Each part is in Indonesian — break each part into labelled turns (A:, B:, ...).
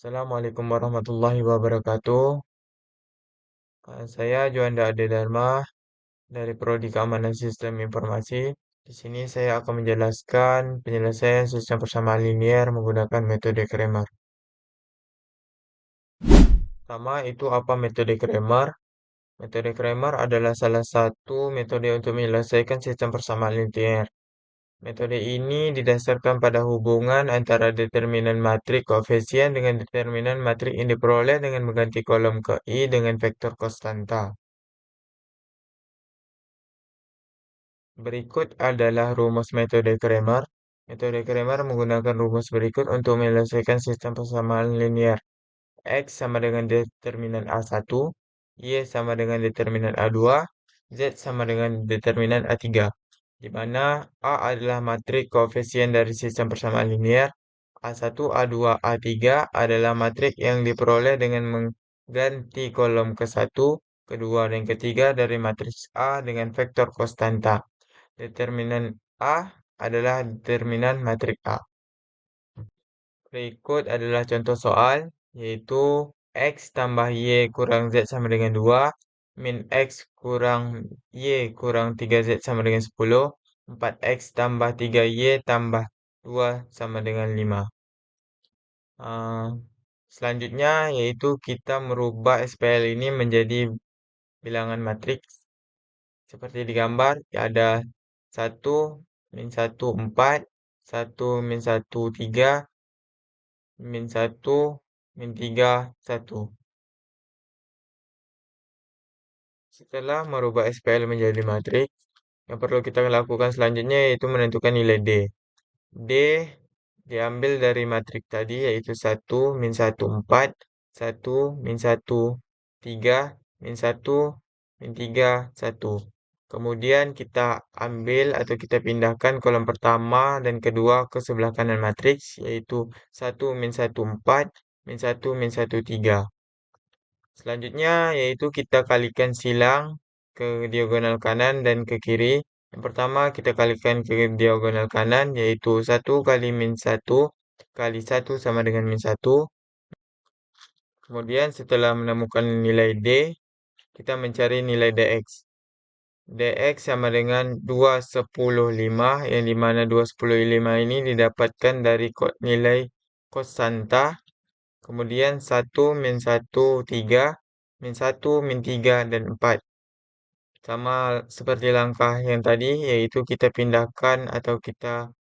A: Assalamualaikum warahmatullahi wabarakatuh. Saya Juanda Ade Dharma dari Prodi Keamanan Sistem Informasi. Di sini saya akan menjelaskan penyelesaian sistem persamaan linier menggunakan metode Kramer. Pertama, itu apa metode Kramer? Metode Kramer adalah salah satu metode untuk menyelesaikan sistem persamaan linier. Metode ini didasarkan pada hubungan antara determinan matrik koefisien dengan determinan matrik yang diperoleh dengan mengganti kolom ke I dengan vektor konstanta. Berikut adalah rumus metode Kramer. Metode Kramer menggunakan rumus berikut untuk menyelesaikan sistem persamaan linier. X sama dengan determinan A1, Y sama dengan determinan A2, Z sama dengan determinan A3, di mana A adalah matrik koefisien dari sistem persamaan linier, A1, A2, A3 adalah matrik yang diperoleh dengan mengganti kolom ke-1, kedua, dan ketiga dari matriks A dengan vektor konstanta. Determinan A adalah determinan matrik A. Berikut adalah contoh soal, yaitu X tambah Y kurang Z sama dengan 2, min X kurang Y kurang 3Z sama dengan 10, 4X tambah 3Y tambah 2 sama dengan 5. Selanjutnya, yaitu kita merubah SPL ini menjadi bilangan matriks. Seperti di gambar, ada 1, min 1, 4, 1, min 1, 3, min 1, min 3, 1. Setelah merubah SPL menjadi matriks, yang perlu kita lakukan selanjutnya yaitu menentukan nilai D. D diambil dari matriks tadi yaitu 1, min 1, 4, 1, min 1, 3, min 1, min 3, 1. Kemudian kita ambil atau kita pindahkan kolom pertama dan kedua ke sebelah kanan matriks yaitu 1, min 1, 4, min 1, min 1, 3. Selanjutnya yaitu kita kalikan silang ke diagonal kanan dan ke kiri. Yang pertama kita kalikan ke diagonal kanan yaitu 1 kali min 1 kali 1 sama dengan min 1. Kemudian setelah menemukan nilai D, kita mencari nilai DX. DX sama dengan 2,105 yang dimana 2,105 ini didapatkan dari nilai konstanta. Kemudian 1, min 1, 3, min 1, min 3, dan 4. Sama seperti langkah yang tadi, yaitu kita pindahkan atau kita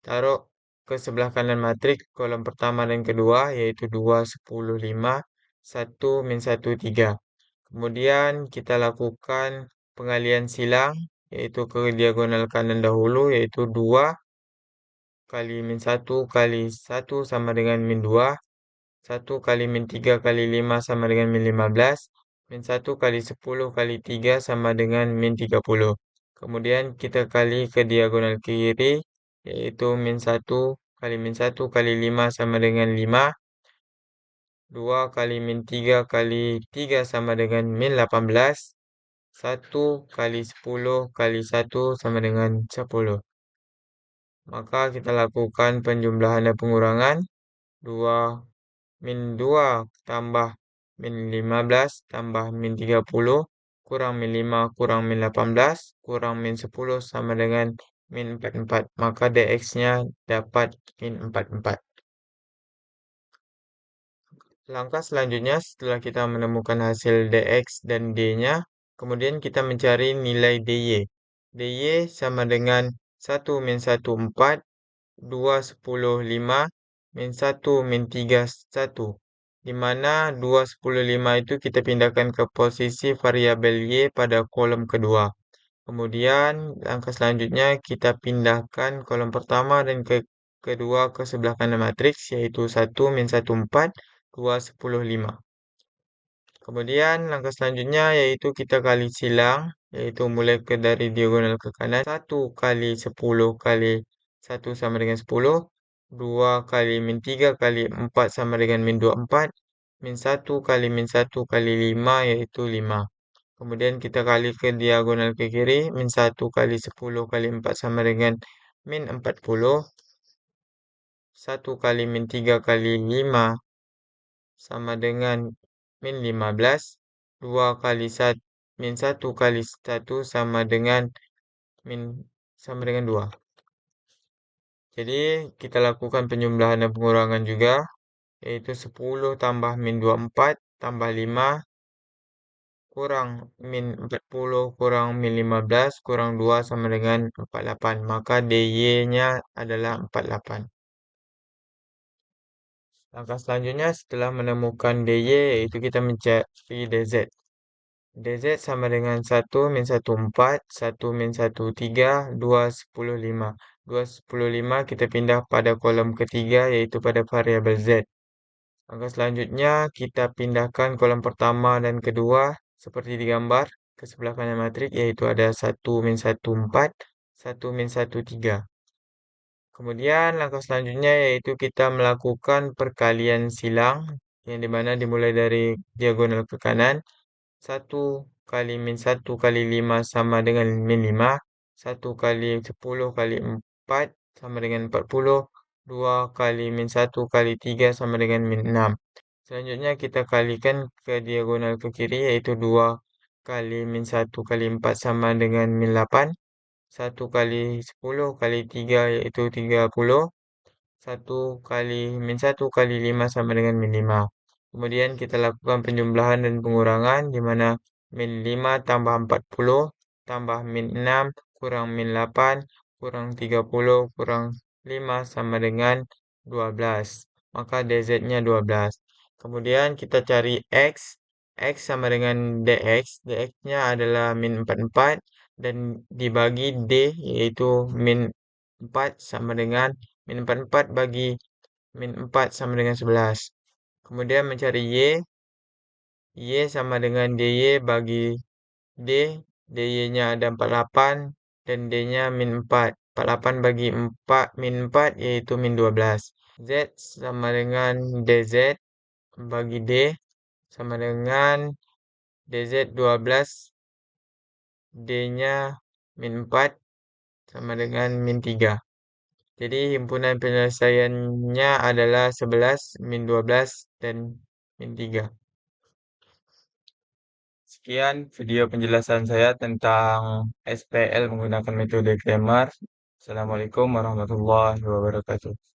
A: taruh ke sebelah kanan matriks kolom pertama dan kedua, yaitu 2, 10, 5, 1, min 1, 3. Kemudian kita lakukan pengalian silang, yaitu ke diagonal kanan dahulu, yaitu 2 kali min 1 kali 1 sama dengan min 2. 1 kali min 3 kali 5 sama dengan min 15. Min 1 kali 10 kali 3 sama dengan min 30. Kemudian kita kali ke diagonal kiri, yaitu min 1 kali min 1 kali 5 sama dengan 5. 2 kali min 3 kali 3 sama dengan min 18. 1 kali 10 kali 1 sama dengan 10. Maka kita lakukan penjumlahan dan pengurangan. 2 min 2 tambah min 15 tambah min 30 kurang min 5 kurang min 18 kurang min 10 sama dengan min 44. Maka dx-nya dapat min 44. Langkah selanjutnya setelah kita menemukan hasil dx dan d-nya, kemudian kita mencari nilai dy. dy sama dengan 1 min 1, 4, 2, 10, 5, min 1, min 3, 1. Di mana 2, 10, 5 itu kita pindahkan ke posisi variabel Y pada kolom kedua. Kemudian langkah selanjutnya kita pindahkan kolom pertama dan kedua ke sebelah kanan matriks yaitu 1, min 1, 4, 2, 10, 5. Kemudian langkah selanjutnya yaitu kita kali silang, yaitu mulai dari diagonal ke kanan. 1 kali 10 kali 1 sama dengan 10. 2 kali min 3 kali 4 sama dengan min 24. Min 1 kali min 1 kali 5 yaitu 5. Kemudian kita kali ke diagonal ke kiri. Min 1 kali 10 kali 4 sama dengan min 40. 1 kali min 3 kali 5 sama dengan min 15. 2 kali min 1 kali 1 sama dengan 2. Jadi kita lakukan penjumlahan dan pengurangan juga, yaitu 10 tambah min 24 tambah 5 kurang min 40 kurang min 15 kurang 2 sama dengan 48. Maka DY-nya adalah 48. Langkah selanjutnya setelah menemukan DY yaitu kita mencari DZ. DZ sama dengan 1 min 14, 1 min 13, 2 10 5. 2 10 5 kita pindah pada kolom ketiga yaitu pada variabel Z. Langkah selanjutnya kita pindahkan kolom pertama dan kedua seperti digambar ke sebelah kanan matriks yaitu ada 1 min 14, 1 min 13. Kemudian langkah selanjutnya yaitu kita melakukan perkalian silang yang dimana dimulai dari diagonal ke kanan. 1 kali min 1 kali 5 sama dengan min 5. 1 kali 10 kali 4 sama dengan 40. 2 kali min 1 kali 3 sama dengan min 6. Selanjutnya kita kalikan ke diagonal ke kiri yaitu 2 kali min 1 kali 4 sama dengan min 8. 1 kali 10 kali 3 yaitu 30. 1 kali min 1 kali 5 sama dengan min 5. Kemudian kita lakukan penjumlahan dan pengurangan di mana min 5 tambah 40 tambah min 6 kurang min 8 kurang 30 kurang 5 sama dengan 12. Maka DZ-nya 12. Kemudian kita cari X. X sama dengan DX. DX-nya adalah min 44 dan dibagi D yaitu min 4 sama dengan min 44 bagi min 4 sama dengan 11. Kemudian mencari Y. Y sama dengan DY bagi D. DY-nya ada 48 dan D-nya min 4. 48 bagi 4 min 4 yaitu min 12. Z sama dengan DZ bagi D sama dengan DZ 12. D-nya min 4 sama dengan min 3. Jadi himpunan penyelesaiannya adalah 11, min 12, dan min 3. Sekian video penjelasan saya tentang SPL menggunakan metode grammar. Assalamualaikum warahmatullahi wabarakatuh.